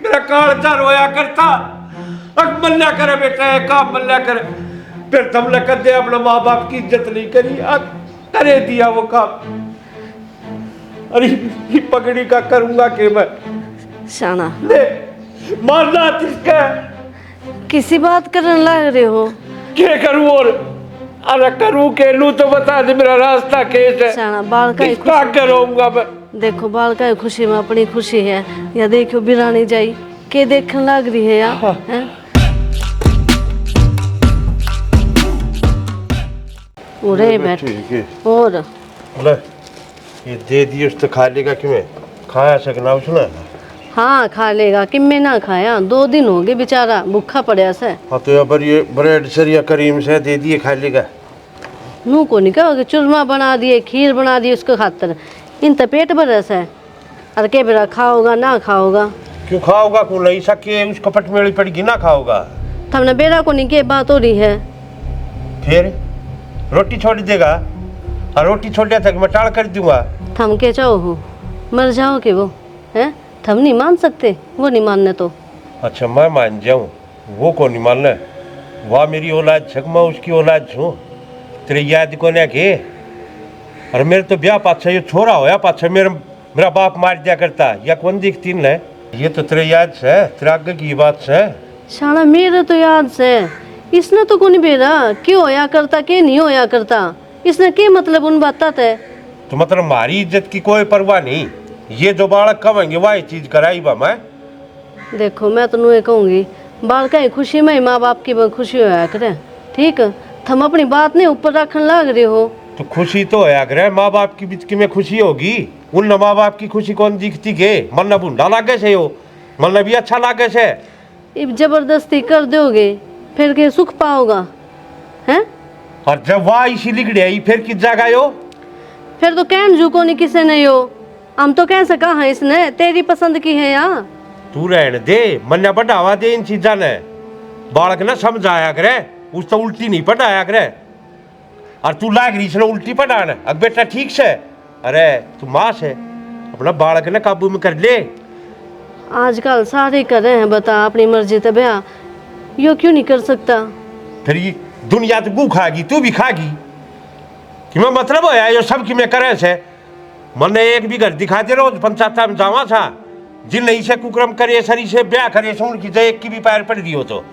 मेरा कालचा रोया करता। अब मल्ला करे बेटा है काम मल्ला करे। फिर तुमने कदे अपने माँ बाप की इज्जत नहीं करी, अब करे दिया वो काम। अरे ये पगड़ी का करूंगा कि मैं शाना ले मारना किसका किसी बात करने लग रहे हो? क्या करूं? और अरे करूं के लूं तो बता दे, मेरा रास्ता कैसे है? शाना बाल का किसका करूंगा मैं? देखो बाल का खुशी में अपनी खुशी है या देखो बिरानी जाई के देखने लग रही है यार। हाँ। हैं? उरे बैठ और ले ये दे दिए उस तो खा लेगा कि मैं खाया सकना उसने। हाँ खा लेगा कि मैं ना खाया 2 दिन हो गए बेचारा भूखा पड़ा से। हाँ तो अब ये ब्रेड सरिया करीम से दे दिए खा लेगा। नू को नहीं कहोगे चूरमा बना दिए खीर बना दी उसके खातर इन तो पेट भर है और के बेरा खाओगा ना खाओगा? क्यों खाओगा? क्यों नहीं सके उसको पटमेड़ी पड़ेगी ना खाओगा। हमने बेरा को नहीं के बात हो रही है। फिर रोटी छोड़ देगा और रोटी छोड़ने तक मैं टाल कर दूंगा। थम के चाहो हो मर जाओ कि वो है थम नहीं मान सकते वो नहीं मानने तो। अच्छा मैं मान जाऊं वो कौन नहीं मानना? वाह मेरी औलाद छक मैं उसकी औलाद छूँ तेरे याद को ना के। और मेरे तो ब्याह पाछा ये छोरा होया पाछा मेरा बाप मार दिया करता या कौन दिखती न ये तो तेरे याद से तेरे आगे की बात से। शाला मेरे तो याद से इसने तो कौन बेरा क्यों होया करता के नहीं होया करता इसने के मतलब उन बात थे। तो मतलब हमारी इज्जत की कोई परवाह नहीं, ये जो बालक कहेंगे वही चीज कराई बा मैं। देखो मैं तो नुए कहूँगी बालका की खुशी में माँ बाप की खुशी होया करे ठीक थम अपनी बात नहीं ऊपर रखने लग रहे हो। तो खुशी तो होया करे माँ बाप की बीच की में खुशी होगी। उन माँ बाप की खुशी कौन दिखती के मन बूढ़ा लागे से हो मन भी अच्छा लागे से। अब जबरदस्ती कर दोगे फिर के सुख पाओगा हैं? और जब वाह इसी लिख आई फिर किस जगह हो? फिर तो कहन झुको नहीं किसे नहीं हो हम तो कह सका है इसने तेरी पसंद की है यहाँ। तू रहने दे मन बढ़ावा दे इन चीजा ने बालक ना समझाया करे उस तो उल्टी नहीं पढ़ाया करे। और तू लाग रही इसने उल्टी पढ़ाना अब बेटा ठीक से। अरे तू माँ से अपना बालक ने काबू में कर ले। आजकल सारे कर रहे हैं बता अपनी मर्जी तो ब्याह यो क्यों नहीं कर सकता? फिर ये दुनिया तो गू खागी तू भी खागी कि मैं मतलब होया ये सब कि मैं करे से। मन एक भी घर दिखा दे रोज पंचायत में जावा था जिन नहीं से कुक्रम करे सरी से ब्याह करे सुन की एक की भी पैर पड़ रही हो तो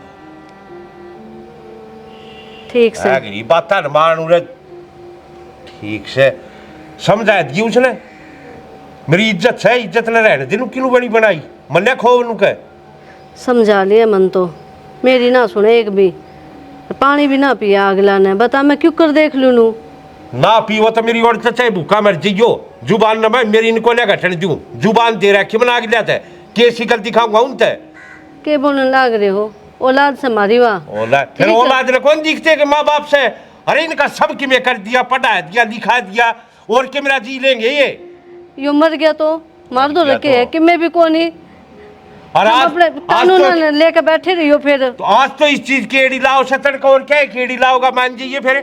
ठीक से बात मान उरे ठीक से समझा दी उसने। मेरी इज्जत से इज्जत न रहने दिन क्यों बनी बनाई मन खो के समझा लिया मन तो मेरी ना सुने एक भी पानी भी ना पिया अगला ने बता मैं क्यों कर देख लू ना पीवो तो मेरी और चाहे भूखा मर जाइयो जुबान न मैं मेरी इनको ले घटन दूं जुबान दे रखी बना लिया था कैसी गल दिखाऊंगा उन ते के बोलने लग रहे हो औलाद से मारी वाह औलाद फिर औलाद ने कौन दिखते कि माँ बाप से। अरे इनका सब कि मैं कर दिया पढ़ा दिया लिखा दिया और के मेरा जी लेंगे ये यो मर गया तो मार दो रखे है कि मैं भी कौन ही और अपने कानून लेकर बैठे रही हो। फिर तो आज तो इस चीज केड़ी लाओ सतन को और क्या केड़ी लाओगा मान जाइए फिर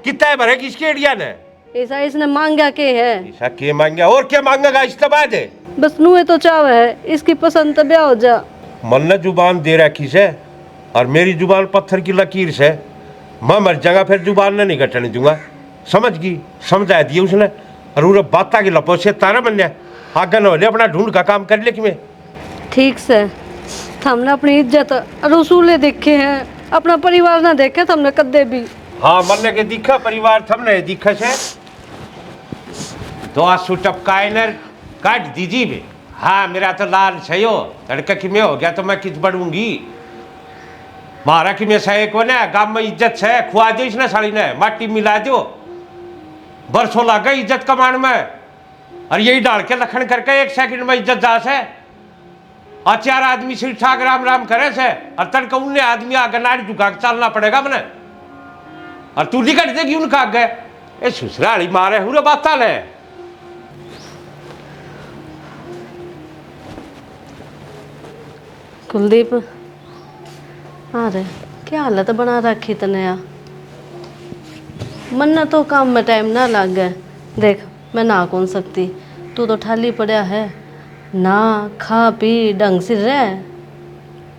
कितना भरे किसके एरिया ने ऐसा इसने मांगा के है ऐसा के मांगा और क्या मांगेगा इस बाद है बस नुए तो चाव है इसकी पसंद तो ब्याह हो जा। मन ने जुबान दे रखी से और मेरी जुबान पत्थर की लकीर से मैं मर जाऊंगा फिर जुबान ने नहीं घटने दूंगा समझ गई समझा दिया उसने। और उरे बाता की लपो से तारा बनया आगे न हो अपना ढूंढ का काम कर ले कि मैं ठीक से हमने अपनी इज्जत और उसूले देखे हैं अपना परिवार ना देखे हमने कदे भी। हाँ मन के दिखा परिवार थमने दिखा से दो आंसू टपकाए काट दीजिए भी। हाँ मेरा तो लाल सही हो लड़का कि मैं हो गया तो मैं किस बढ़ूंगी मारा कि मैं सही को ना गांव में इज्जत से खुआ दो इसने साड़ी ने माटी मिला दो बरसों लग गए इज्जत कमाने में और यही डाल के लखन करके 1 सेकंड में इज्जत जा से। और 4 आदमी सिर ठाक राम राम करे से और तड़का उन्ने आदमी आगे नाड़ी झुका के चलना पड़ेगा मैंने और तू निकट देगी उनका आगे ये ससुराली मारे हुए बात ले। कुलदीप अरे क्या हालत बना रखी तने यार मन तो काम में टाइम ना लग गए देख मैं ना कौन सकती तू तो ठाली पड़ा है ना खा पी ढंग से रह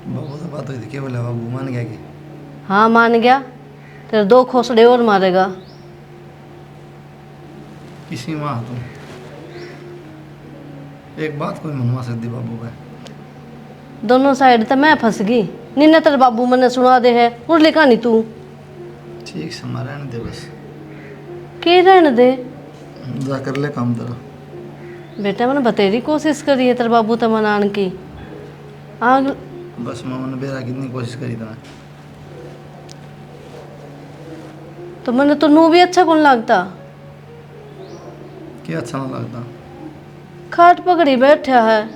बाबू से बात हुई थी, क्या बोला बाबू? मान गया कि? हाँ मान गया, तेरे 2 खोसड़े और मारेगा। किसी माँ तुम एक बात कोई मनवा सकती बाबू का? दोनों साइड तो मैं फंस गई, निन्ने तेरे बाबू मैंने सुना दे है उड़ली कहानी तू ठीक से हमारा रहने दे बस, के रहने दे। जा कर ले काम तेरा। बेटा मैंने बतेरी कोशिश करी है तेरे बाबू तो मनाने की। आग बस मामा ने बेरा कितनी कोशिश करी था। तो मैंने तो नू भी अच्छा कौन लगता। क्या अच्छा ना लगता? खाट पकड़ी बैठा है,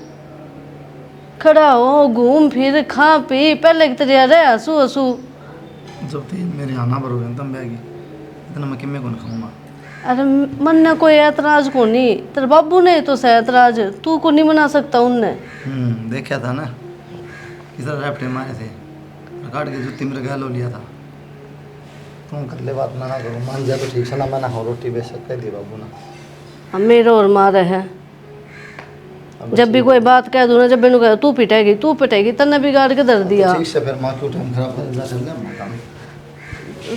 खड़ा हो घूम फिर खा पी पहले की तरह रहे हंसू हंसू। जब तीन मेरे आना पर हो गए तब बैगी इतना मैं किम्मे कौन खाऊंगा? अरे मन ने कोई ऐतराज को नहीं, तेरे बाबू ने तो से ऐतराज तू को नहीं मना सकता उनने। देखा था ना किस तरह रैपटे मारे थे, काट के जुत्ती मेरे घायल हो लिया था। तुम कर ले बात ना करो, मान जा तो ठीक से, ना मना हो रोटी बेशक कह दी बाबू ना। अब मेरे और मारे है, जब भी कोई बात कह दूँ ना, जब मैंने कहा तू पिटेगी तन्ने बिगाड़ के धर दिया। ठीक से फिर माँ क्यों टाइम खराब कर जा चल गया।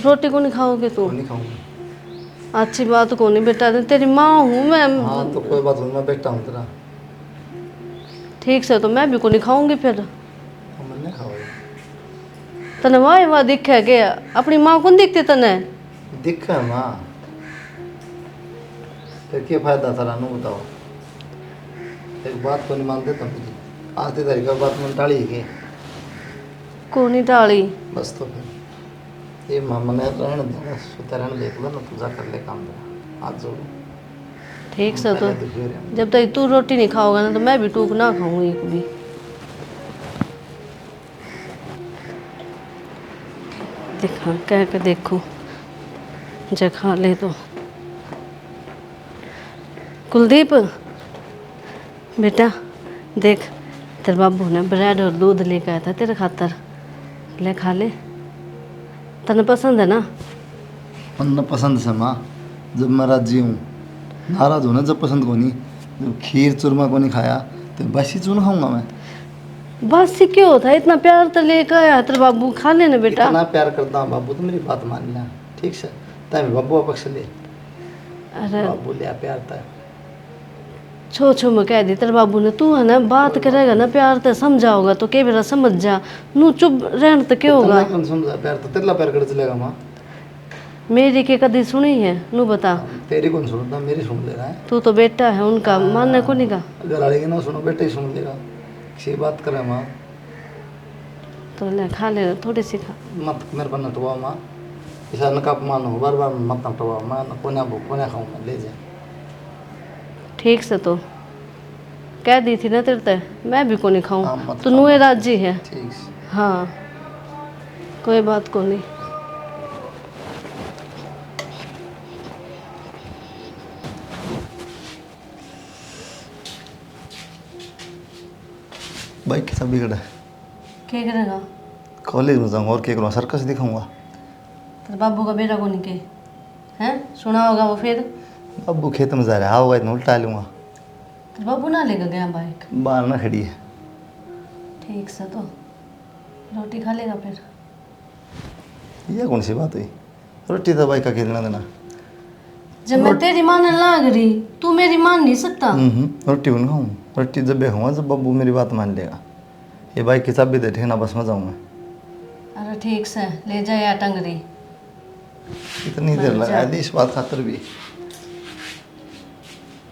रोटी को नहीं खाओगे तू? नहीं खाऊंगा। अच्छी बात को नहीं बेटा, तेरी माँ हूँ मैं। हाँ तो कोई बात नहीं, मैं बेटा हूँ तेरा। ठीक से तो मैं भी को नहीं खाऊंगी फिर। मैं नहीं खाओगे? तने वाह दिखा गया, अपनी माँ को नहीं दिखती तने? दिखा है माँ, फिर क्या फायदा तेरा नू बताओ। एक बात को नहीं मानते तुम, आती तरीका बात में टाली के को नहीं टाली। बस तो फिर ये मामा ने रहने देना, सुता रहने देख लो ना, तू जा कर ले काम तेरा, हाथ जोड़ो। ठीक से तो पहले दुखी हो रहे हैं। जब तक तू रोटी नहीं खाओगा ना तो मैं भी टूक ना खाऊंगी एक भी। दिखा कह के देखो, जे खा ले तो। कुलदीप बेटा देख, तेरे बाबू ने ब्रेड और दूध लेकर आया था तेरे खातर, ले खा ले, तने पसंद है ना? मन पसंद से माँ, जब मैं राजी हूँ, नाराज हूँ ना जब पसंद को नहीं, जब खीर चूरमा को नहीं खाया तो बस ही चून खाऊंगा मैं। बस ही क्यों होता है, इतना प्यार तो लेकर आया तेरे बाबू, खा लेना बेटा। इतना प्यार करता हूँ बाबू, तो मेरी बात मान लिया ठीक से, तब बाबू पक्ष ले, अरे बाबू लिया प्यार था। छो छो मैं कह दी तेरे बाबू ने, तू है ना बात करेगा ना प्यार ते समझाओगा तो के बेरा समझ जा, नू चुप रहने तो क्या होगा। कौन समझा प्यार, तो तेरा प्यार कर चलेगा माँ। मेरी के कदी सुनी है नू बता? तेरी कौन सुनता, मेरी सुन लेगा है। तू तो बेटा है उनका, मानने को नहीं का। अगर आड़ेगी ना सुनो, बेटा ही सुन लेगा, किसी बात करे माँ। तो ले खा ले थोड़ी सी खा। मत मेरे पर नटवा माँ, ऐसा नका अपमान हो, बार बार मत नटवा माँ, कोना खाऊंगा, ले जा। ठीक से तो कह दी थी ना तेरे ते, मैं भी को नहीं हाँ, खाऊं, मत तो खाओ। नुए राजी है। ठीक से। हाँ कोई बात को नहीं। बाइक के सब बिगड़ा है, क्या करेगा? कॉलेज में जाऊँगा और क्या करूँगा, सर्कस दिखाऊंगा। तेरे बाबू का बेटा को नहीं के हैं, सुना होगा वो फिर। बाबू खेत में जा रहा है, आओगा इतना उल्टा लूँगा। तेरे बाबू ना लेकर गया बाइक? बाहर ना खड़ी है। ठीक से तो रोटी खा लेगा फिर। यह कौन सी बात हुई, रोटी तो बाइक का खेलना देना। जब मैं तेरी मानने लाग रही, तू मेरी मान नहीं सकता। रोटी बन खाऊँ, रोटी जब खाऊंगा जब बाबू मेरी बात मान लेगा। ये बाइक की चाबी दे ठेना, बस में जाऊँगा। अरे ठीक से ले जा या टंगरी। इतनी देर लगा दी इस बात खातर भी।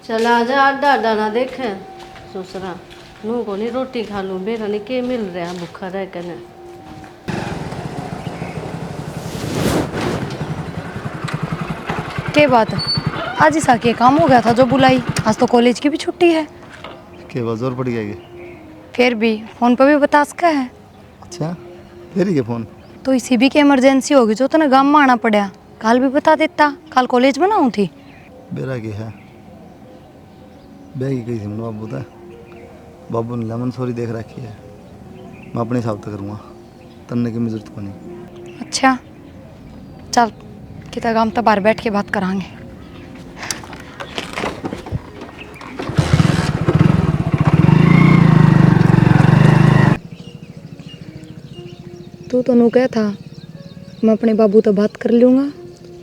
चला जा, अड्डा अड्डा ना देखे ससुरा, नू को नहीं रोटी खा लूँ, बेरा नहीं के मिल रहा भूखा रह कर। क्या बात है, आज ही साके काम हो गया था जो बुलाई, आज तो कॉलेज की भी छुट्टी है। के बाद जोर पड़ गया कि? फिर भी फ़ोन पर भी बता सका है। अच्छा तेरी के फ़ोन तो इसी भी की इमरजेंसी होगी जो तने गाँव में आना पड़ा, कल भी बता देता, कल कॉलेज में ना हूँ थी। बेरा की है, बैगी गई थी मैंने बाबू था, बाबू ने लेमन सॉरी देख रखी है, मैं अपने हिसाब से करूँगा, तन्ने की जरूरत को नहीं। अच्छा चल, कितना काम तो बाहर बैठ के बात करांगे। तू तो नू कह था मैं अपने बाबू तो बात कर लूँगा,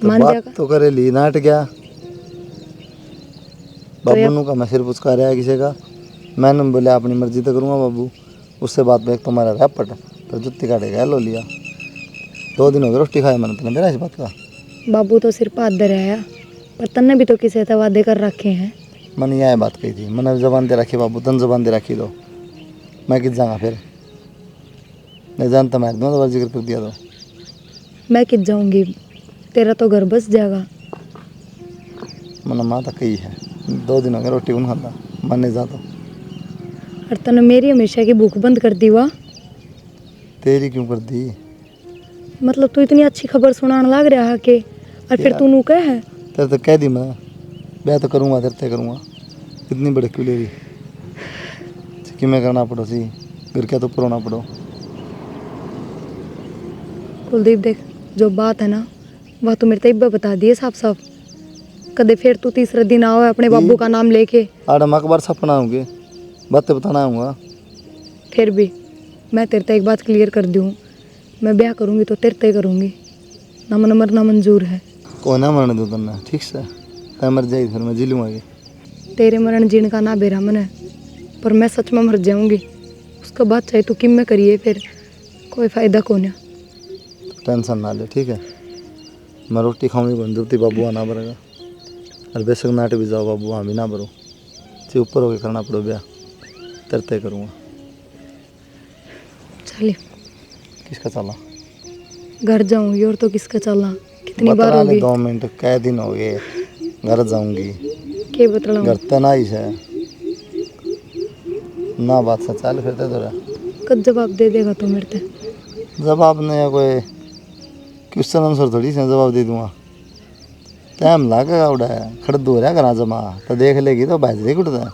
तो मान बात जाएगा। तो करे ली, नाट गया बाबू यार- नू का मैं सिर पुचका रहा है किसी का। मैंने बोला अपनी मर्जी तो करूँगा बाबू। उससे बात पे एक तुम्हारा रैपट पर जुत्ती काटेगा लो लिया। 2 दिन हो गए रोटी खाए मैंने, मेरा इस बात का। बाबू तो सिर पाद दे आया, पर तन्ने भी तो किसी से वादे कर रखे हैं। मैंने यह बात कही थी, मैंने जबान दे रखी बाबू, तन जबान दे रखी दो। मैं किस जाऊँगा फिर, नहीं जानता मैं एकदम दोबारा जिक्र कर दिया तो। मैं कित जाऊँगी, तेरा तो घर बस जाएगा। मैंने माँ तक कही है, 2 दिन हो गए रोटी कौन खाता, मन नहीं जाता। और तने मेरी हमेशा की भूख बंद कर दी हुआ। तेरी क्यों कर दी? मतलब तू इतनी अच्छी खबर सुनाने लग रहा है कि, और फिर यार। तू नू कह है तेरे तो कह दी मैं, ब्याह तो करूँगा तेरे ते करूँगा। इतनी बड़ी क्यों ले रही कि मैं करना पड़ो सी, फिर क्या तो ऊपर होना पड़ो। कुलदीप देख, जो बात है ना वह तो मेरे तब बता दिए साफ साफ। कदे फिर तू तीसरे दिन आओ अपने बाबू का नाम लेके। आड़ा अखबार सपना होंगे, बातें बताना आऊँगा। फिर भी मैं तेरे ते एक बात क्लियर कर दूँ, मैं ब्याह करूँगी तो तेरे ते करूँगी, ना मन मरना मंजूर है। कोई ना मरने दो तन्ने, ठीक से तय मर जाएगी फिर मैं जी लूँगा आगे। तेरे मरण जीने का ना बेरा मन है, पर मैं सच में मर जाऊँगी। उसका बाद चाहे तू किम में करिए, फिर कोई फ़ायदा कौन है। टेंशन ना ले, ठीक है। मैं रोटी खाऊंगी बंदूती बाबू आना पड़ेगा, और बेशक नाट भी जाओ बाबू वहाँ भी ना भरो, चे ऊपर होके करना पड़ो ब्याह, तेरे तय करूँगा। चलिए किसका चला? घर जाऊँगी, और तो किसका चलना, कितनी बार बतला ले होगी। 2 मिनट, कै दिन हो गए घर जाऊँगी। के बतलाऊँ, घर तो ना ही है ना, बात से चल फिर तो रहा कब जवाब दे देगा तू मेरे ते। जवाब नहीं कोई क्वेश्चन आंसर थोड़ी से जवाब दे दूंगा। टाइम लागेगा उड़ा खड़ दो रहा करा जमा तो देख लेगी तो बाजरे कुटता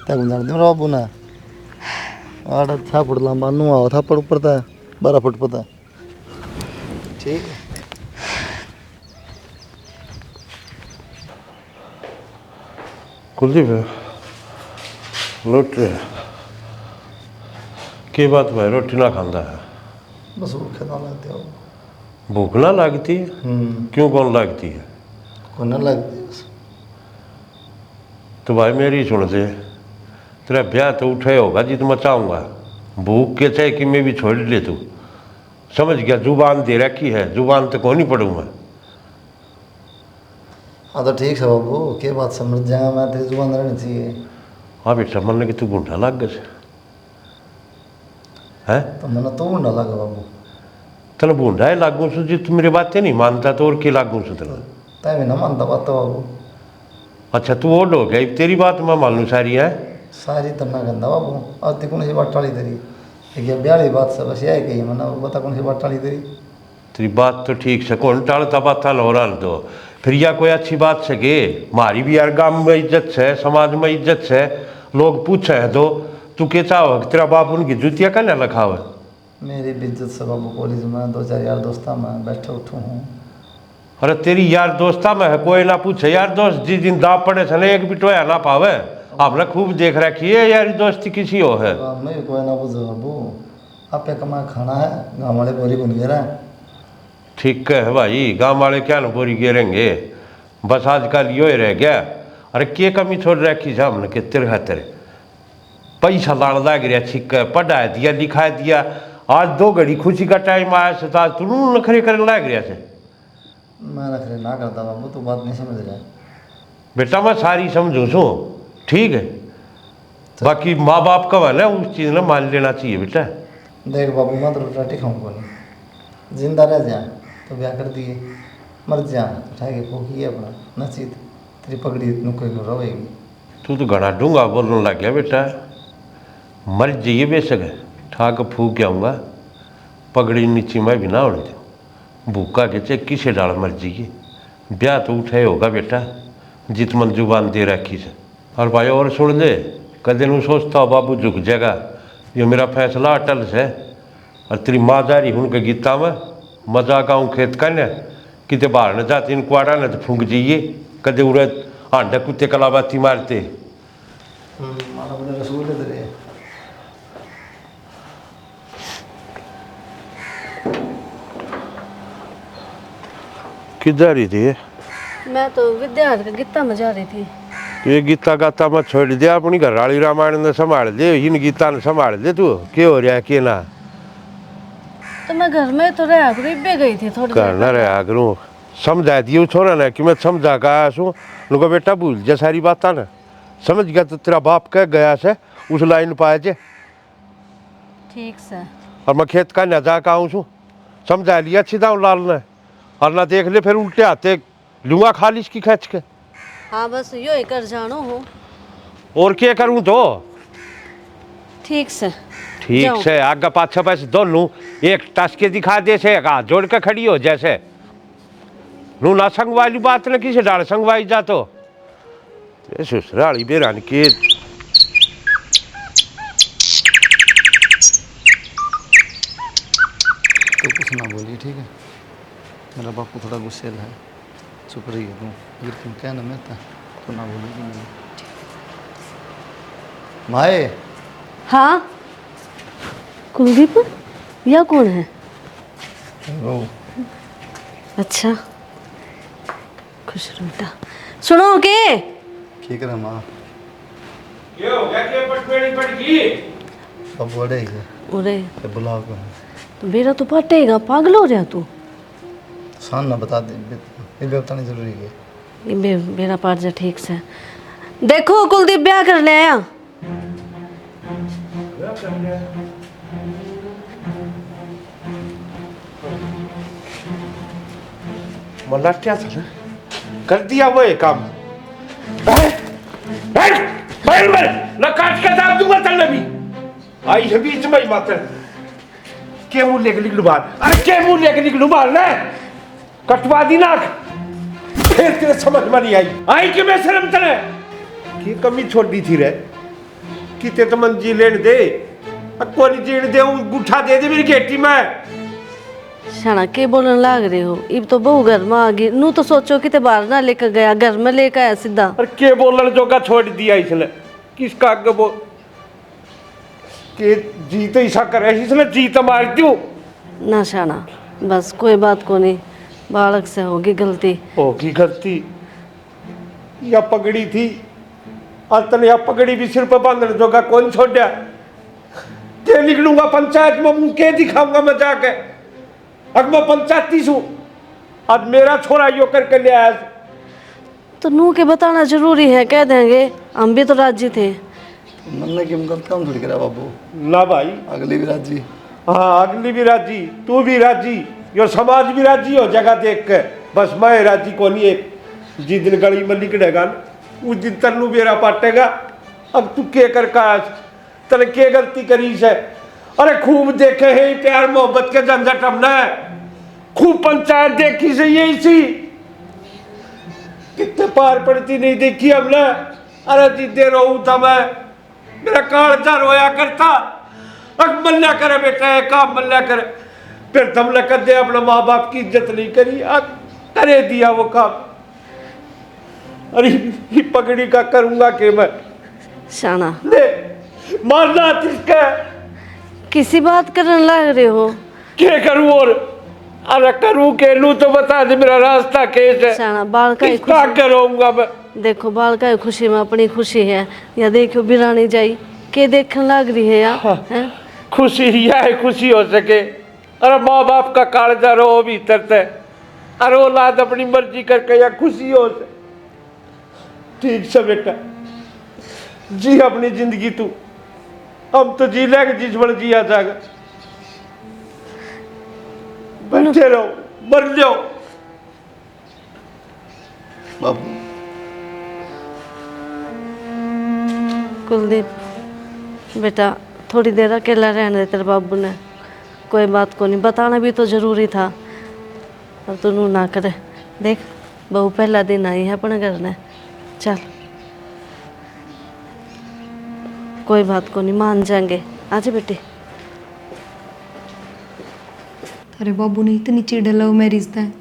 तक जान दूँ बाबू ने आड़ा था फुट लंबा नू आओ था पड़ ऊपर था 12 फुट पता ठीक है। कुलदीप लौट रहे की बात भाई, रोटी ना खांदा है? बस वो खेलना लगते हो। भूख ना लगती? क्यों कौन लगती है? को ना लगती बस। तो भाई मेरी सुन दे, तेरा ब्याह तो उठे होगा जित मैं चाहूँगा, भूख के चाहे कि मैं भी छोड़ ले, तू समझ गया? जुबान दे रखी है, जुबान तो कौन नहीं पढ़ूँ मैं। हाँ तो ठीक है बाबू, क्या बात समझ जाएगा, मैं तेरी जुबान रहनी चाहिए। हाँ बेटा, मन कि तू गुंडा लग गए है? तो मैंने तो ऊँडा लगा बाबू। तेना बूंढा है लागू सु जी, तू मेरी बातें नहीं मानता तो और की लागू सु तेना? तय भी ना मानता बात तो बाबू। अच्छा तू ओड हो गया, तेरी बात मैं मान लूँ सारी है? सारी तो ना गंदा बाबू, अब ती कौन सी बात टाली तेरी, एक ब्याह वाली बात से बस यही कही मैंने, बता कौन सी बात टाली तेरी। तेरी बात तो ठीक से कौन टालता बात लौरान दो, फिर या कोई अच्छी बात से गे, मारी भी यार गांव में इज्जत है, समाज में इज्जत है, लोग पूछे है तो तू के चाहो तेरा बाप उनकी जूतियाँ कहने लखा हुआ? मेरी भी इज्जत से बाबू, कॉलेज में 2-4 यार दोस्ता में बैठे उठूँ हूँ। अरे तेरी यार दोस्ता में है, कोई ना पूछे यार दोस्त, जिस दिन दाव पड़े थे ना एक भी टोया ना पावे। आपने खूब देख रखी है यार दोस्ती किसी हो है। मैं भी कोई ना पूछो बाबू, आप कमा खाना है, गाँव वाले बोरी बन गए रहे। ठीक है भाई, गांव वाले क्या न बोरी गिरेंगे, बस आजकल यो ही रह गया। अरे के कमी छोड़ रखी जा हमने कि तेरे खातिर पैसा लाने लग गया, छिक पढ़ा दिया लिखा दिया, आज 2 घड़ी खुशी का टाइम आया से तो आज तू नखरे करने लग गया से। मैं नखरे ना करता बाबू, तू बात नहीं समझ रहा। बेटा मैं सारी समझू सू, ठीक है, बाकी माँ बाप का वाला उस चीज़ ने मान लेना चाहिए बेटा। देख बाबू, मैं तो रोटी खाऊँ को नहीं, जिंदा रह जा तो ब्याह कर दिए, मर जा उठा के फूकी अपना नसीब, तेरी पगड़ी नुक्के को रोएगी। तू तो घना डूंगा बोलने लग गया बेटा, मर जाइए बेशक है, ठाक फूक आऊँगा, पगड़ी नीचे मैं भी ना होने दूँ, भूखा के चे किसे डाल मर जाइए, ब्याह तो उठे होगा बेटा, जित मन जुबान दे रखी से। और भाई और सुन ले, कदे नू सोचता हो बाबू झुक जाएगा, ये मेरा फैसला अटल से, और तेरी माँ जा रही उनके गीता में मजाक आऊँ खेत करने, कितने बाहर न जाती इन कुआड़ा न तो फूक जाइए, कदे उड़े आंडा कुत्ते कलाबाती मारते। माना बड़े रसूल तेरे किधर ही थी? मैं तो विद्यार्थी का गीता में जा रही थी। ये गीता गाता मत छोड़ दे, अपनी घरवाली रामायण ने संभाल दे, इन गीता ने संभाल दे। तू क्या हो रहा है कि ना? तो मैं घर में तो रहा करूँ, इब्बे गई थी थोड़ी घर ना रहा करूँ, समझा दियो छोरा ना कि मैं समझा का आया सू। उनको बेटा भूल जा सारी बात ना, समझ गया तो तेरा बाप कह गया से उस लाइन पाए जे। ठीक से। और मैं खेत का न जा का आऊँ सू, समझा लिया सीधा लाल ने। और ना देख ले फिर उल्टे हाथे लूंगा खालिश की खींच के। हाँ बस यो ही कर जानो हो। और क्या करूँ तो? ठीक से। ठीक जाओ। से आगे पाछा पैस दोनों एक टस के दिखा दे से, हाथ जोड़ के खड़ी हो जैसे। नू ना संग वाली बात न किसे डाल संगवाई जा तो ससुराली बेरान के। तो कुछ ना बोलिए, ठीक है? मेरा बापू थोड़ा गुस्से है, चुप रही है तू। तुम कहना मैं था तो ना बोलेगी नहीं। माए। हाँ कुलदीप, यह कौन है? ओ, अच्छा खुश रहो बेटा। सुनो के ठीक है माँ। ये हो गया कि पटमेड़ी पड़ गई। अब बड़े ही अरे तो बुलाओ को तो मेरा तो पटेगा, पागल हो रहा तू। सान ना बता दे, ये भी बतानी जरूरी है। ये मेरा पार्ट जा ठीक से। देखो कुलदीप ब्याह कर ले आया। मला क्या था कर दिया वो एक काम। न काट के दाब दूंगा तल भी आई है बीच में ही मात्र के मुंह लेके निकलू बाहर। अरे के मुंह लेके निकलू बाहर ना, कटवा दी नाक। फिर तेरे समझ में नहीं आई कि मैं शर्म तने की कमी छोड़ दी थी रे कि ते तो मन जी लेन दे कोई जीण दे गुठा दे दे मेरी गेटी में। शाना के बोलने लाग रहे हो? इब तो बहू घर में आ गई, नू तो सोचो कि ते बाहर ना लेकर गया, घर में लेकर आया सीधा। और के बोलने जोगा छोड़ दिया इसने, किसका आगे बोल के जी तो ऐसा करे इसने जी तो मार दूं ना शाना बस कोई बात को नहीं, बालक से होगी गलती। होगी गलती या पगड़ी थी और तने या पगड़ी भी सिर पर बांधने जोगा कौन छोड़ा? के निकलूंगा पंचायत में, मुंह के दिखाऊंगा मैं जाके? अब मैं पंचायती हूँ, आज मेरा छोरा यो करके ले आया। तो नू के बताना जरूरी है, कह देंगे हम भी तो राजी थे। मन ने कि गलत काम थोड़ी करा बाबू। ना भाई अगली भी राजी। हाँ अगली भी राजी, तू भी राजी, यो समाज भी राजी हो जगह देख के। बस मैं राजी को नहीं, एक जिस दिन गली में निकलेगा उस दिन तन्नू बेरा पाटेगा। अब तू के कर का तने के गलती करी है? अरे खूब देखे है प्यार मोहब्बत के झंझट हमने, खूब पंचायत देखी से यही सी, कितने पार पड़ती नहीं देखी हमने। अरे जिद्दे रहूं था मैं, मेरा कालजा रोया करता। अब मल्ला करे बेटा काम मल्ला करे, फिर दम कर दे अपने माँ बाप की इज्जत नहीं करी, अब करे दिया वो काम। अरे ये पगड़ी का करूंगा कि मैं? शाना ले मारना तिसका किसी बात करने लग रहे हो? क्या करूं? और अरे करूं के लू तो बता दे, मेरा रास्ता कैस है? शाना बाल का ही किसका करूंगा मैं? देखो बाल का ही खुशी में अपनी खुशी है, या देखो बिरानी जाई के देखने लग रही है यार। हैं? खुशी यह है खुशी हो सके। अरे माँ बाप का कालजा रो भीतर से, अरे औलाद अपनी मर्जी करके या खुशी हो सके। ठीक से बेटा जी अपनी जिंदगी तू, हम तो जी लेंगे जिस बन जिया जाएगा। बैठे रहो मर लो। बाबू कुलदीप बेटा थोड़ी देर अकेला रहने दे तेरे बाबू ने, कोई बात को नहीं, बताना भी तो जरूरी था। अब तू नू ना करे, देख बहू पहला दिन आई है अपने घर ने, चल कोई बात को नहीं, मान जाएंगे। आजा बेटी। अरे बाबू ने इतनी चिड़ लव मैरिज है,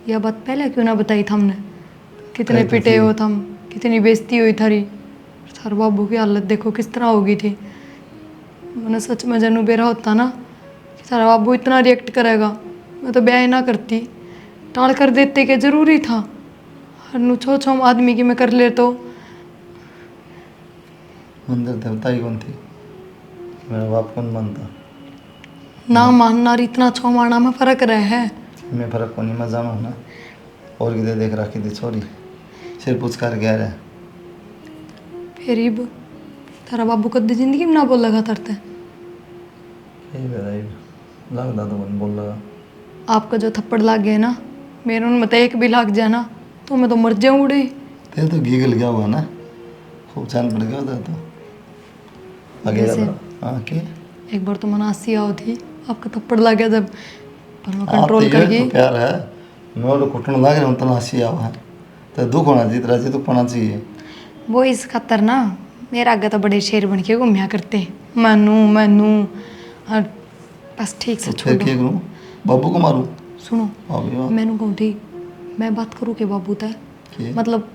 यह बात पहले क्यों ना बताई था हमने? कितने कही तो पिटे थी। हो थम, कितनी बेइज्जती हुई थारी। थार बाबू की हालत देखो किस तरह हो गई थी। मैंने सच में जानू बेरा होता ना कि थारा बाबू इतना रिएक्ट करेगा, मैं तो ब्याह ही ना करती। टाल कर देते के जरूरी था। हरनु छो छो आदमी की मैं कर ले तो मंदिर देवता ही कौन थी, मेरा बाप कौन मानता। ना मानना और इतना छो मारना में फर्क रहे है। मैं फर्क को नहीं मैं जानू ना, और किधर देख रखी थी छोरी, सिर पूछ कर गया रहा। फिर इब तेरा बाबू कद जिंदगी में ना बोल लगा तरते। यही बताइए, लगता तो मन बोल लगा। आपका जो थप्पड़ लाग गया ना, मेरे उनमें तो एक भी लाग जाए ना तो मैं तो मर जाऊँ उड़े। तेरे तो गीगल गया हुआ ना, खूब चैन पड़ गया उधर तो आगे जैसे- हाँ के एक बार तो मनासी आओ थी, आपका थप्पड़ लग गया जब, पर मैं आप कंट्रोल कर गई। तो प्यार है, मैं तो कुटन लग रहा हूँ तो नासी आवा है, तो दुख होना चाहिए, तेरा दुख होना चाहिए। वो इस खातर ना मेरा आगे तो बड़े शेर बन के घूमया करते, मैनू और बस ठीक से तो फिर छोड़ो। क्या करूँ, बाबू को मारूँ। सुनो, अभी बात मैनू कहूँ थी मैं बात करूँ के बाबू तय, की मतलब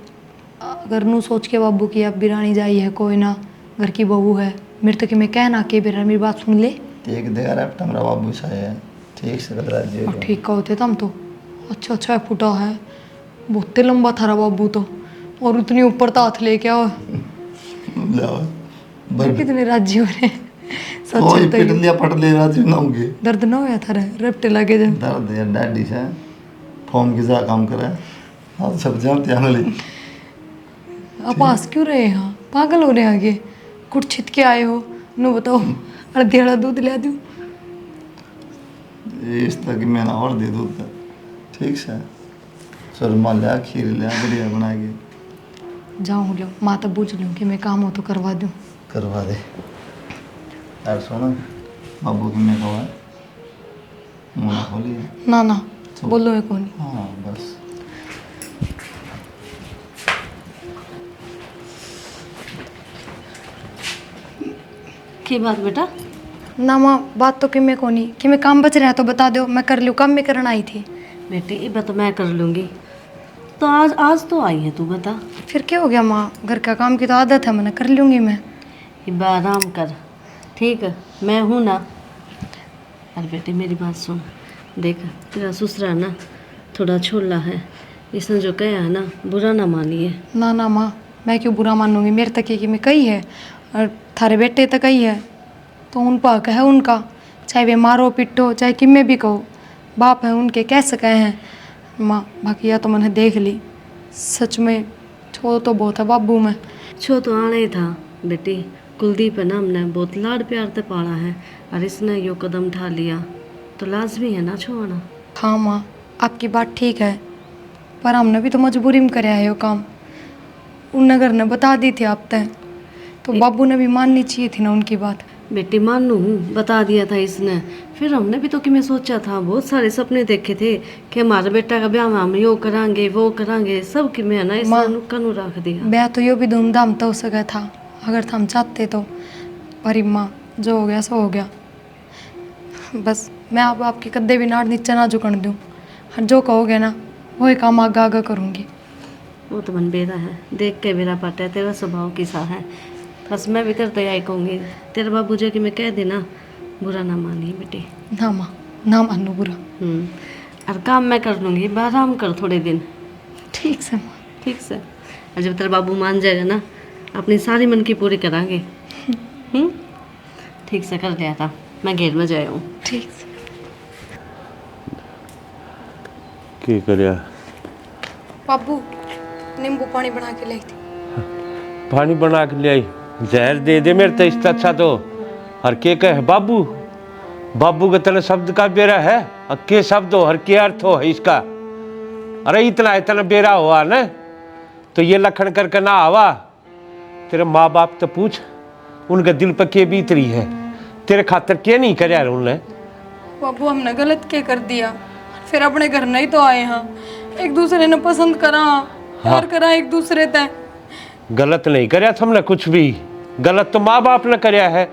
अगर नू सोच के बाबू की अब बिरानी जाई है कोई ना, घर की बहू है, मेरे तो कि मैं कहना के बिरा मेरी बात सुन ले। एक दे रहा है मेरा बाबू सा है, ठीक से कर रहा और है। ठीक कहो थे तुम तो, अच्छा फुटा है, बहुत लंबा था बाबू तो, और उतनी ऊपर तो हाथ लेके आओ। बर कितने राजी हो रहे हैं। सच कोई तो पिट लिया पट ले राजी ना होंगे। दर्द ना होया था रे, रपटे लगे जब। दर्द है डैडी से फॉर्म की जा काम करे, हाँ सब जानते हैं वाली। आप हंस क्यों रहे हैं, हाँ पागल हो रहे हैं आगे, कुछ छित के आए हो, नो बताओ अड़देड़ा दूध ले दूँ। इस तक मैं ना और दे दूँ तो ठीक से सुरमा लिया, खीर लिया, बढ़िया बना के जाऊँ लो माँ तब पूछ लूँ कि मैं काम हो तो करवा दूँ। करवा दे। यार सुनो, बाबू की मैं कहा मुँह खोली है। ना बोलो मैं कौन। हाँ बस की बात बेटा? ना माँ बात तो कि मैं कौन कि मैं काम बच रहा है तो बता दो, मैं कर लूँ, काम में करना आई थी। बेटी ये बात मैं कर लूँगी, तो आज तो आई है, तू बता। फिर क्या हो गया माँ, घर का काम की तो आदत है, मैंने कर लूँगी मैं। इब्बा आराम कर, ठीक है, मैं हूँ ना। अरे बेटी मेरी बात सुन, देख तेरा ससुरा ना थोड़ा छोला है, इसने जो कहा है ना बुरा ना मानिए। ना माँ मैं क्यों बुरा मानूंगी, मेरे तक कि मैं कही है, और थारे बेटे तक ही है तो उन पर हक है उनका, चाहे वे मारो पिटो चाहे किमें भी कहो, बाप है उनके, कैसे कहे हैं माँ। बाकी या तो मैंने देख ली, सच में छो तो बहुत है बाबू में। छो तो आना ही था बेटी, कुलदीप है ना हमने बहुत लाड प्यार से पाला है, और इसने यो कदम उठा लिया तो लाजमी है ना छो आना। हाँ माँ आपकी बात ठीक है, पर हमने भी तो मजबूरी में कराया है यो काम, उन घर ने बता दी थी आप तय, तो बाबू ने भी माननी चाहिए थी ना उनकी बात। बेटी मानू हूँ, बता दिया था इसने, फिर हमने भी तो कि मैं सोचा था, बहुत सारे सपने देखे थे कि हमारे बेटा का ब्याह में हम यो करांगे वो करांगे, सब कि मैं ना इसने नुक्कनू रख दिया। ब्याह तो यो भी धूमधाम तो हो सका था अगर हम चाहते तो, पर माँ जो हो गया सो हो गया। बस मैं अब आपके कद्दे भी नाड़ नीचे ना झुकन दूँ, और जो कहोगे ना वही काम आगा आगा करूँगी। वो तो मन बेरा है, देख के मेरा पता है तेरा स्वभाव किसा है, बस मैं भी तेरे तैयारी कहूँगी, तेरे बाबू जी कि मैं कह देना बुरा ना मानिए बेटी। ना माँ ना मानो बुरा। और काम मैं कर लूँगी, आराम कर थोड़े दिन। ठीक से माँ। ठीक से, और जब तेरा बाबू मान जाएगा ना अपनी सारी मन की पूरी करांगे। ठीक से कर लिया था, मैं घेर में जाया हूँ। ठीक से। की करया बाबू नींबू पानी बना के लाई थी। पानी बना के ले आई, जहर दे दे मेरे तो इससे अच्छा तो। हर के कहे बाबू, बाबू के तने शब्द का बेरा है, और के शब्द हो हर के अर्थ हो है इसका। अरे इतना बेरा हुआ ना तो ये लखन करके ना आवा। तेरे माँ बाप तो पूछ, उनके दिल पर के बीत रही है, तेरे खातर के नहीं करया उनने। बाबू हमने गलत क्या कर दिया, फिर अपने घर नहीं तो आए हैं, एक दूसरे ने पसंद करा, प्यार करा एक दूसरे तय। गलत नहीं करया हमने कुछ भी, गलत तो माँ बाप ने करया है,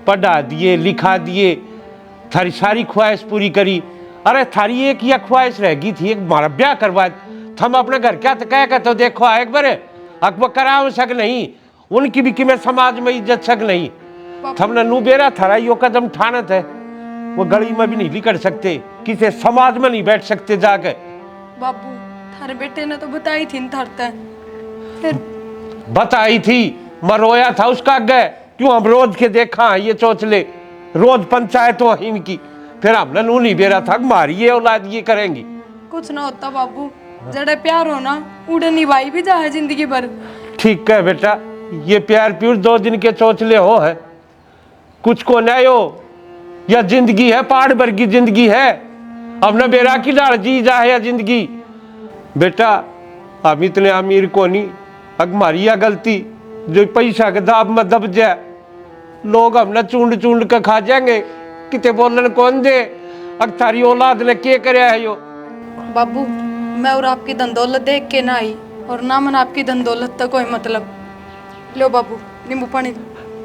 पढ़ा दिए लिखा दिए, थारी सारी ख्वाहिश पूरी करी। अरे थारी एक या ख्वाहिश रह गई थी, एक हमारा ब्याह करवा, थम अपने घर क्या तो कह के तो देखो एक बार अकबर कराओ सक नहीं, उनकी भी कि मैं समाज में इज्जत सक नहीं। थमने नू बेरा थारा यो कदम उठाना है, वो गली में भी नहीं निकल सकते, किसी समाज में नहीं बैठ सकते जाके। बाबू थारे बेटे ने तो बताई थी न थरते फिर बताई थी, मैं रोया था उसका आगे। क्यों हम रोज के देखा ये चोचले, रोज पंचायत हो इनकी। फिर हमने नू नहीं बेरा था मारी ये औलाद ये करेंगी। कुछ ना होता बाबू, जड़े प्यार हो ना उड़े निभाई भी जाए जिंदगी भर। ठीक है बेटा, ये प्यार प्यूर 2 दिन के चोचले हो है, कुछ को नहीं हो। यह जिंदगी है, पहाड़ भर की जिंदगी है। हमने बेरा की डाल जी जा है जिंदगी। बेटा हम इतने अमीर को नहीं, अग हमारी यह गलती जो पैसा के दाब में दब जाए, लोग हमने चूंड चूंड के खा जाएंगे। किते बोलन कौन दे, अग थारी औलाद ने क्या करया है यो। बाबू मैं और आपकी धन दौलत देख के ना आई, और ना मन आपकी धन दौलत तक कोई मतलब। लो बाबू नींबू पानी।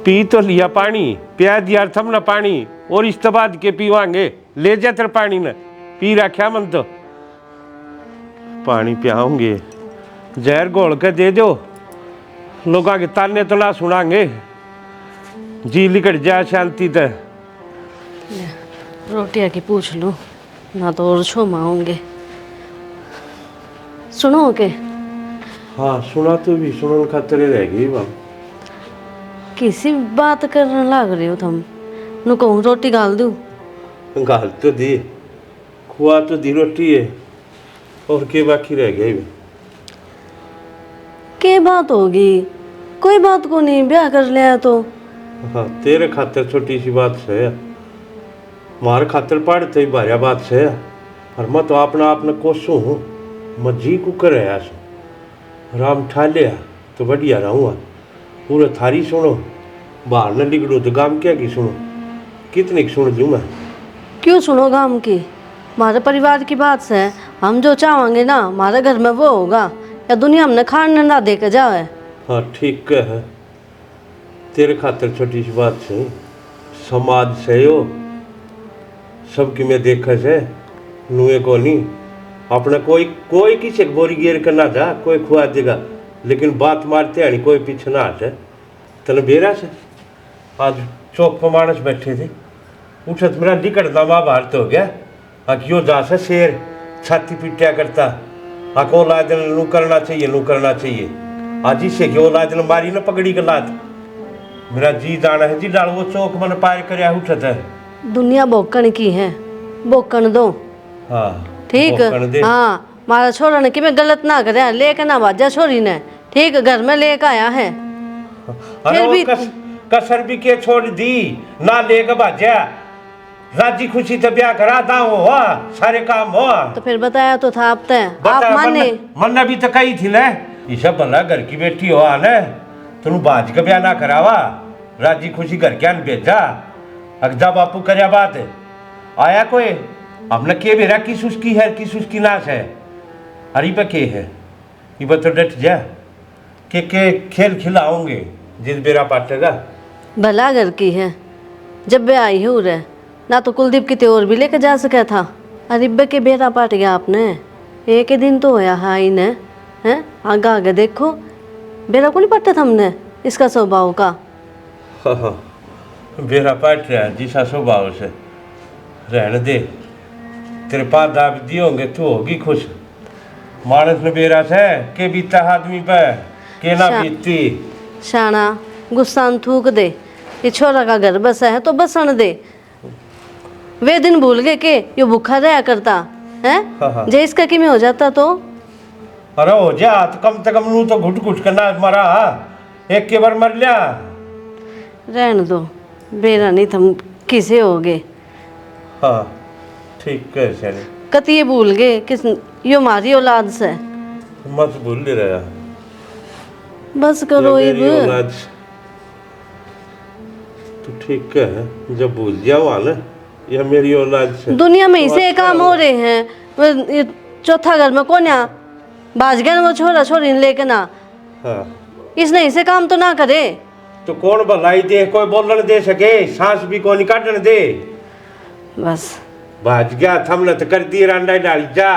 पी तो लिया पानी, पिया दिया थम ना पानी, और इस बाद के पीवांगे। ले जा तेरे पानी ने पी रखा मन तो। पानी पियाओगे, जहर घोल के दे दो, लोगों के ताने तो ना सुनांगे, जी लिकट जाए शांति ते। रोटियाँ की पूछ लो ना तो और छो माओगे। सुनो के हाँ सुना तो भी, सुनन खातिर रह गई बाप। किसी बात करने लग रहे हो तुम। नु कहूँ रोटी गाल दूँ? गाल तो दी, खुआ तो दी रोटी है, और के बाकी रह गई। के बात होगी? कोई बात को नहीं, ब्याह कर लिया तो। हाँ तेरे खातिर छोटी सी बात से, मार खातिर पढ़ते ही भारिया बात से। और मैं तो अपना आपने कोसू हूँ, मैं जी कुकर है राम ठा लिया तो बढ़िया रहूँगा। पूरे थारी सुनो, बाहर न लिगड़ो तो गाम क्या की सुनो, कितनी की सुन लूँ मैं। क्यों सुनो गाम की? हमारे परिवार की बात से हम जो चाहेंगे ना हमारे घर में वो होगा, या दुनिया हमने खाने ना दे के जाए। हाँ ठीक है, तेरे खातिर छोटी सी बात से, समाज से हो सबकी मैं देखा से नुए को नहीं अपने कोई किसी बोरी गिर कर ना जा, कोई खुआ देगा, लेकिन बात मारते हैं कोई पीछे ना हटे। तने बेरा से आज चौक पर मानस बैठे थे, उठत मेरा निकट दमा बाहर तो हो गया। यो जा से शेर छाती पिटिया करता, आको लादन नू करना चाहिए, नू करना चाहिए। आज इसे क्यों लादन मारी ना पकड़ी के लाद, मेरा जी जाना है जी डाल वो चौक मन पार कर उठत है। दुनिया बोकन की है, बोकन दो। हाँ ठीक, हाँ मारा छोरा ने कि मैं गलत ना करे, लेके ना बाजा छोरी ने, ठीक घर में लेके आया है। अरे वो कसर भी के छोड़ दी ना, लेके बाजा राजी खुशी तो ब्याह करा दाओ हुआ, सारे काम हुआ। तो फिर बताया तो था आप आप माने। मन भी तो कही थी ना, ये सब भला घर की बेटी हो ना, तुम बाज का ब्याह ना करावा, राजी खुशी घर क्या भेजा। अगजा बापू करया बात है, आया कोई हमने के बेरा किस उसकी है किस उसकी नाश है। अरे पे के है ये तो डट जा के खेल खिलाओगे जिस बेरा पाटेगा। भला घर की है, जब वे आई हो रहे ना तो कुलदीप की त्योर भी लेके जा सका था। अरिब्बे के बेरा पाट गया आपने, एक ही दिन तो होया है आई ने, हैं आगे आगे देखो बेरा को नहीं पट्टा था हमने इसका स्वभाव का। हाँ बेरा पाट रहा जिसा स्वभाव से रहने दे, तेरे पास दाब दिए होंगे तू होगी खुश। मानस ने बेरा से के बीता आदमी पे के ना बीतती। शाना गुस्सा थूक दे, ये छोरा का घर बसा है तो बसन दे। वे दिन भूल गए के ये भूखा रहा करता है, जे इसका कि में हो जाता तो। अरे हो जा तो कम से कम नू तो घुट घुट करना मरा, एक के बार मर लिया। रहने दो, बेरा नहीं थम किसे हो गए। हाँ ठीक है सर, कत ये भूल गए किस यो हमारी औलाद से। मत भूल ले रहा, बस करो ये इब। मेरी औलाद तो ठीक है, जब भूल जाओ ना यह मेरी औलाद से। दुनिया में इसे काम हो रहे हैं, ये चौथा घर में कौन है बाज गया वो छोरा छोरी लेके ना। हाँ इसने इसे काम तो ना करे तो कौन भलाई दे, कोई बोलन दे सके, सांस भी कौन काटने दे। बस भाज गया थमने तो कर दिए रांडा डाली जा,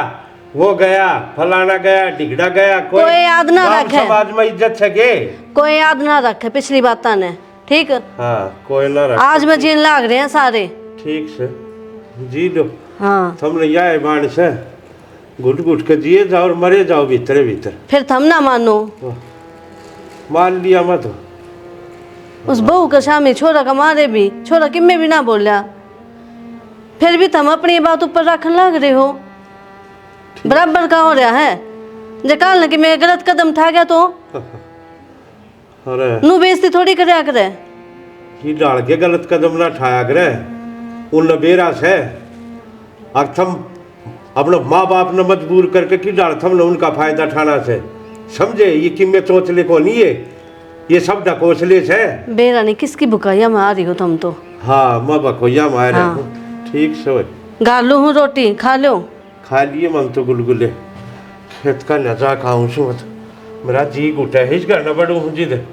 वो गया फलाना गया ढिगड़ा गया, कोई याद ना गाँव रखे, समाज में इज्जत सके, कोई याद ना रखे पिछली बातें ने। ठीक, हाँ कोई ना रखे। आज में जीन लाग रहे हैं सारे। ठीक से जी लो। हाँ थमने यह बाण से घुट घुट के जिए जाओ और मरे जाओ भीतरे भीतर। फिर थम ना मानो। मान लिया मैं तो। उस बहू का शामी छोरा का मारे भी, छोरा किम्मे भी ना बोलिया, फिर भी तुम अपनी बात ऊपर रखने लग रहे हो। बराबर का हो रहा है जे काल न कि मैं गलत कदम उठा गया तो अरे नू बेइज्जती थोड़ी करया करे। ये डाल के गलत कदम ना उठाया करे, उन बेरा से और थम अपने माँ बाप ने मजबूर करके की डाल थम ने उनका फायदा उठाना से, समझे? ये कि मैं चौचले को नहीं है, ये सब ढकोसले से। बेरा नहीं किसकी बुकाइया में आ रही हो तुम तो। हाँ मैं बकोया मारे। हाँ। ठीक से गालू हूँ रोटी खा लो। खा लिए मन तो गुलगुले, खेत का नजा खाऊं सु मत मेरा जी गुटा हिच करना पड़ू हूँ जी दे।